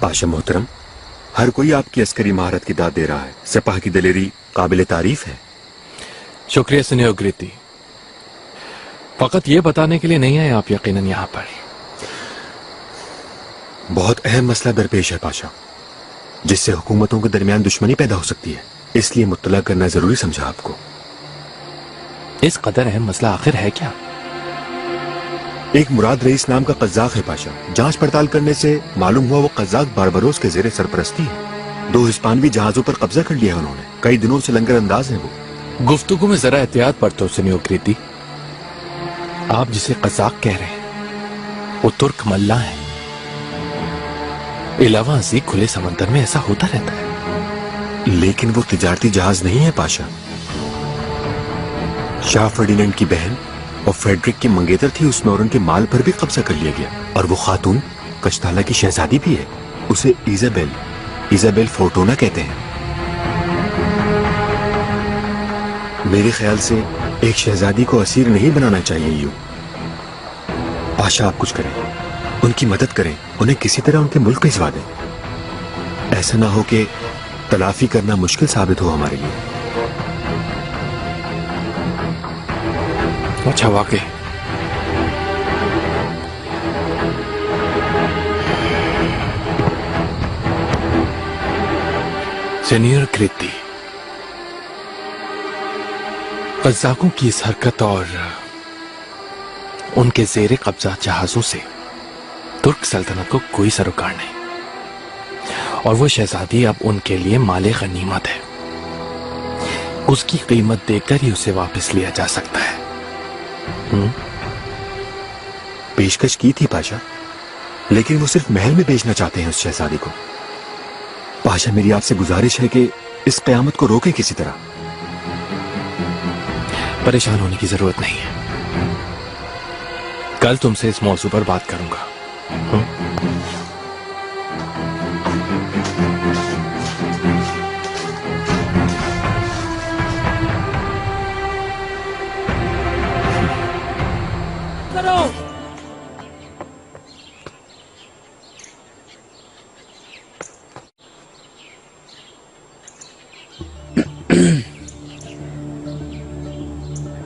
पाशा मोहतरम, हर कोई आपकी अस्करी महारत की दाद दे रहा है। सिपाह की दिलेरी काबिल तारीफ है। शुक्रिया सुनियो ग्रीति। फकत ये बताने के लिए नहीं आए आप यकीनन यहाँ पर। बहुत अहम मसला दरपेश है पाशा, जिससे हुकूमतों के दरमियान दुश्मनी पैदा हो सकती है, इसलिए मुत्तला करना जरूरी समझा आपको। इस कदर अहम मसला आखिर है क्या? एक मुराद रईस नाम का कज़्ज़ाक़ है पाशा। जांच पड़ताल करने से मालूम हुआ वो कज़्ज़ाक़ बारबरोस के ज़ेरे सरपरस्ती है। 2 हिस्पानवी जहाजों पर कब्जा कर लिया है उन्होंने। कई दिनों से लंगर अंदाज है वो। गुफ्तगू में जरा एहतियात बरतो सुनियो ग्रीति। आप जिसे कज़्ज़ाक़ कह रहे हैं वो तुर्क मल्ला है। इलावा असी खुले समंदर में ऐसा होता रहता है। लेकिन वो तिजारती जहाज नहीं है पाशा। शाह फर्डिनेंड की बहन और फ्रेडरिक की मंगेतर थी उसमें, और उनके माल पर भी कब्जा कर लिया गया। और वो खातून कश्ताला की शहजादी भी है। उसे इजाबेल फोर्टोना कहते हैं। मेरे ख्याल से एक शहजादी को असीर नहीं बनाना चाहिए यूं। पाशा आप कुछ करें, उनकी मदद करें, उन्हें किसी तरह उनके मुल्क भिजवा दें। ऐसा ना हो कि तलाफी करना मुश्किल साबित हो हमारे लिए। अच्छा वाकई सीनियर ग्रीति, कज़्ज़ाक़ों की इस हरकत और उनके ज़ेरे कब्जा जहाजों से तुर्क सल्तनत को कोई सरोकार नहीं। और वो शहजादी अब उनके लिए माले गनीमत है। उसकी कीमत देकर ही उसे वापस लिया जा सकता है। पेशकश की थी पाशा, लेकिन वो सिर्फ महल में बेचना चाहते हैं उस शहजादी को। पाशा मेरी आपसे गुजारिश है कि इस क़यामत को रोकें किसी तरह। परेशान होने की जरूरत नहीं है। कल तुमसे इस मौजू पर बात करूंगा।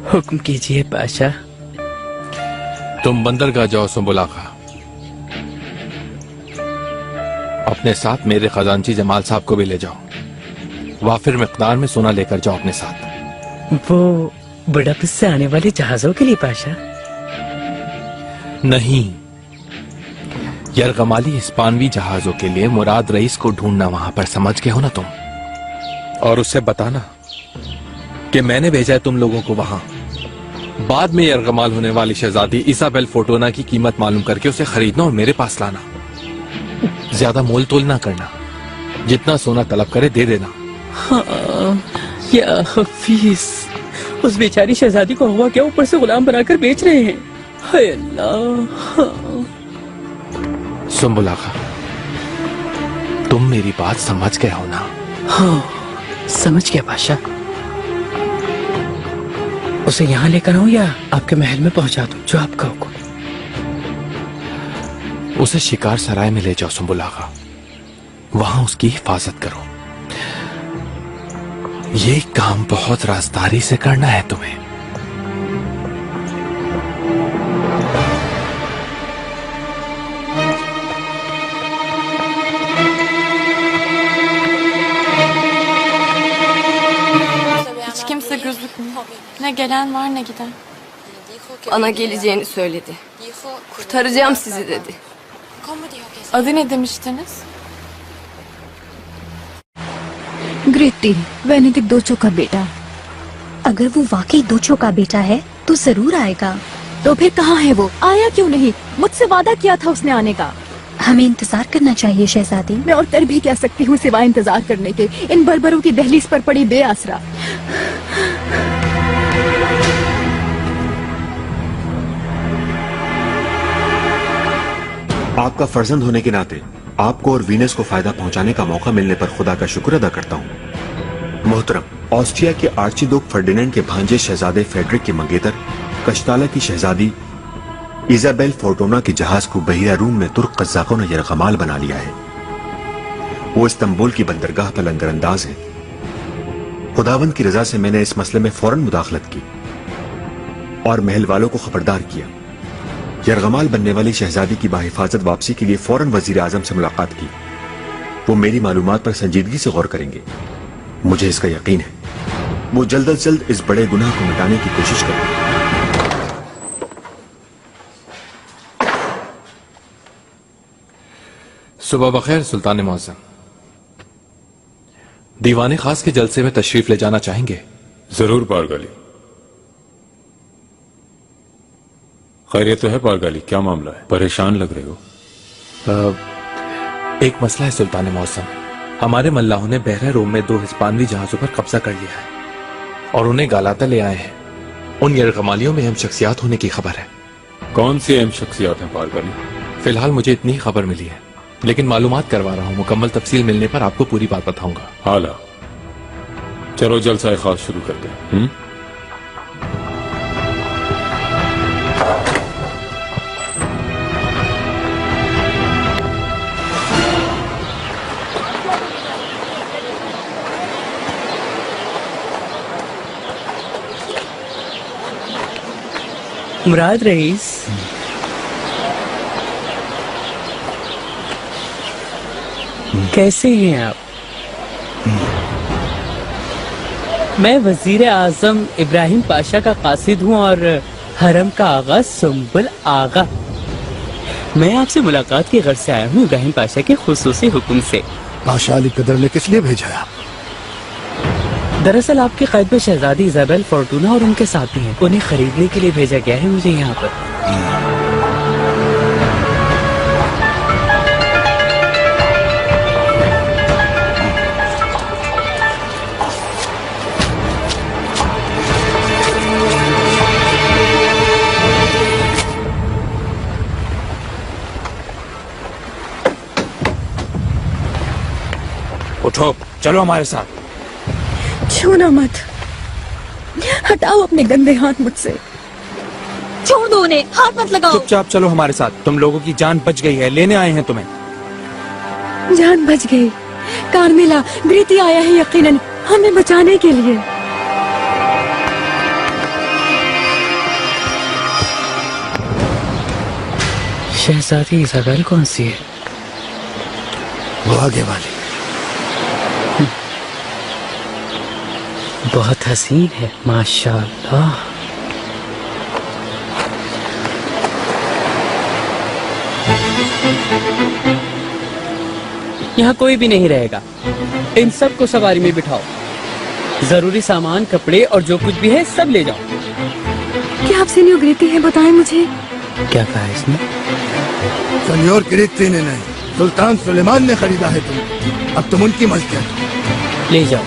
हुक्म कीजिए पाशा। तुम बंदरगाह जाओ सुंबुलाखा। अपने साथ मेरे खजांची जमाल साहब को भी ले जाओ। वाफिर मिकदार में सोना लेकर जाओ अपने साथ। वो बुडापेस्ट से आने वाले जहाजों के लिए पाशा? नहीं, यरगमाली हिस्पानवी जहाजों के लिए मुराद रईस को ढूंढना वहां पर, समझ के हो ना तुम? और उससे बताना कि मैंने भेजा है तुम लोगों को वहां। बाद में यरगमाल होने वाली शहजादी इजाबेल फोर्टोना की कीमत मालूम करके उसे खरीदना और मेरे पास लाना। ज्यादा मोल तोल ना करना, जितना सोना तलब करे दे देना। हाँ, या हफीज, उस बेचारी शहजादी को हुआ क्या, ऊपर से गुलाम बनाकर बेच रहे हैं। हाय अल्लाह। हाँ। सुंबुलाखा, तुम मेरी बात समझ गए हो ना? हाँ, समझ गया पाशा। उसे यहाँ लेकर आऊं या आपके महल में पहुंचा दूं, जो आपका हुक्म। उसे शिकार सराय में ले जाओ सुंबुलाखा, वहां उसकी हिफाजत करो। ये काम बहुत राजदारी से करना है तुम्हें। Hiç kimse gözükmüyor. Ne gelen var ne giden. Ana geleceğini söyledi. Kurtaracağım sizi dedi. Adı ne demiştiniz? ग्रीति, वेनेडिक्ट दोचो का बेटा। अगर वो वाकई दोचो का बेटा है तो जरूर आएगा। तो फिर कहाँ है वो? आया क्यों नहीं? मुझसे वादा किया था उसने आने का। हमें इंतजार करना चाहिए शहजादी। मैं और कर भी क्या सकती हूँ सिवाय इंतजार करने के, इन बर्बरों की दहलीज पर पड़ी बेआसरा। आपका फर्जंद होने के नाते आपको और वीनस को फायदा पहुंचाने का मौका मिलने पर खुदा का शुक्र अदा करता हूं। मोहतरम, ऑस्ट्रिया के आर्चीडुक फर्डिनेंड के भांजे शहजादे फ्रेडरिक की मंगेतर कश्ताला की शहजादी इजाबेल फोर्टोना के जहाज को बहिरा रूम में तुर्क कज़्ज़ाक़ों ने यरगमाल बना लिया है। वो इस्तांबुल की बंदरगाह पर लंगरअंदाज है। खुदावंद की रजा से मैंने इस मसले में फौरन मुदाखलत की और महल वालों को खबरदार किया। यरगमाल बनने वाली शहजादी की बाहिफाजत वापसी के लिए फौरन वजीर आजम से मुलाकात की। वो मेरी मालूमात पर संजीदगी से गौर करेंगे। मुझे इसका यकीन है वो जल्द अज जल्द इस बड़े गुनाह को मिटाने की कोशिश करेंगे। सुबह बखैर सुल्तान मौज़म। दीवाने खास के जलसे में तशरीफ ले जाना चाहेंगे? जरूर पारगाली। खैरियत तो है पारगाली, क्या मामला है? परेशान लग रहे हो। एक मसला है सुल्तान मौसम। हमारे मल्लाहों ने बहरे रोम में 2 हिस्पानवी जहाजों पर कब्जा कर लिया है और उन्हें गालाता ले आए हैं। उन यरगमालियों में अहम शख्सियात होने की खबर है। कौन सी अहम शख्सियात हैं पारगाली? फिलहाल मुझे इतनी खबर मिली है, लेकिन मालूमात करवा रहा हूँ। मुकम्मल तफसील मिलने पर आपको पूरी बात बताऊंगा। हाला, चलो जलसा खास शुरू करते हैं। मुराद रईस, कैसे हैं आप? मैं वजीर आजम इब्राहिम पाशा का कासिद हूँ और हरम का आगा सुंबुल आगा। मैं आपसे मुलाकात की गर्ज से आया हूँ इब्राहिम पाशा के खुसूसी हुक्म से। पाशा अली कदर ने किस लिए भेजा है? दरअसल आपके कैद में शहजादी इजाबेल फोर्टूना और उनके साथी हैं। उन्हें खरीदने के लिए भेजा गया है मुझे यहाँ पर। उठो, चलो हमारे साथ। छूना मत, हटाओ अपने गंदे हाथ मुझसे। छोड़ दो उन्हें, हाथ मत लगाओ। चुपचाप चलो हमारे साथ। तुम लोगों की जान बच गई है, लेने आए हैं तुम्हें। जान बच गई। कार्मिला ग्रीति आया है यकीनन हमें बचाने के लिए। शहजादी इजाबेल कौन सी है? वो आगे वाली। बहुत हसीन है माशाअल्लाह। यहाँ कोई भी नहीं रहेगा। इन सब को सवारी में बिठाओ। जरूरी सामान, कपड़े और जो कुछ भी है सब ले जाओ। क्या आपसे न्यू ग्रीति है? बताएं मुझे। क्या कहा इसने? सनियोर ग्रीति ने नहीं, सुल्तान सुलेमान ने खरीदा है तुम। अब तुम उनकी मलकियत। ले जाओ।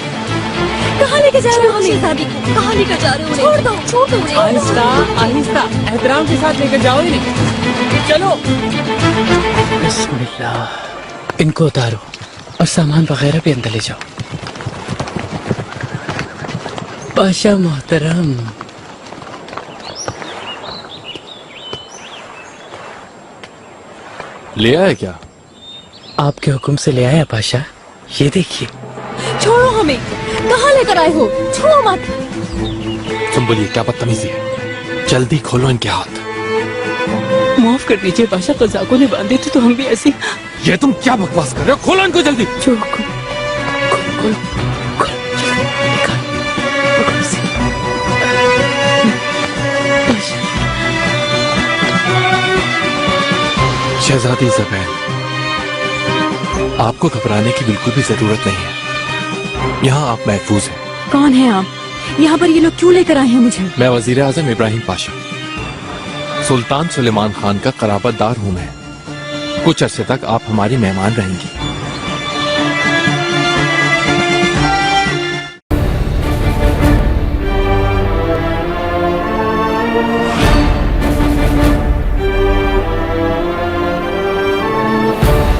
कहाँ लेके जा रहे हो शहजादी को? कहाँ लेकर जा रहे हो? छोड़ दो, छोड़ दो उन्हें। आहिस्ता आहिस्ता एहतराम के साथ लेकर जाओ इन्हें। चलो। बिस्मिल्लाह। इनको उतारो और सामान वगैरह भी अंदर ले जाओ। पाशा मोहतरम। ले आया क्या? आपके हुक्म से ले आया पाशा। ये देखिए। छोड़ो हमें। कहाँ लेकर आए हो? छुओ मत। तुम बोलिए, क्या बदतमीजी है? जल्दी खोलो इनके हाथ। माफ कर दीजिए पाशा, कज़ाकों ने बांधे थे तो हम भी ऐसे। ये तुम क्या बकवास कर रहे हो? खोलो इनको जल्दी। खोलो खोलो खोलो। निकाल, पकड़ो इसे। शहजादी इजाबेल, आपको घबराने की बिल्कुल भी जरूरत नहीं है। यहाँ आप महफूज हैं। कौन है आप? यहाँ पर ये लोग क्यों लेकर आए हैं मुझे? मैं वजीर आजम इब्राहिम पाशा, सुल्तान सुलेमान खान का कराबतदार हूँ मैं। कुछ अरसे तक आप हमारी मेहमान रहेंगी।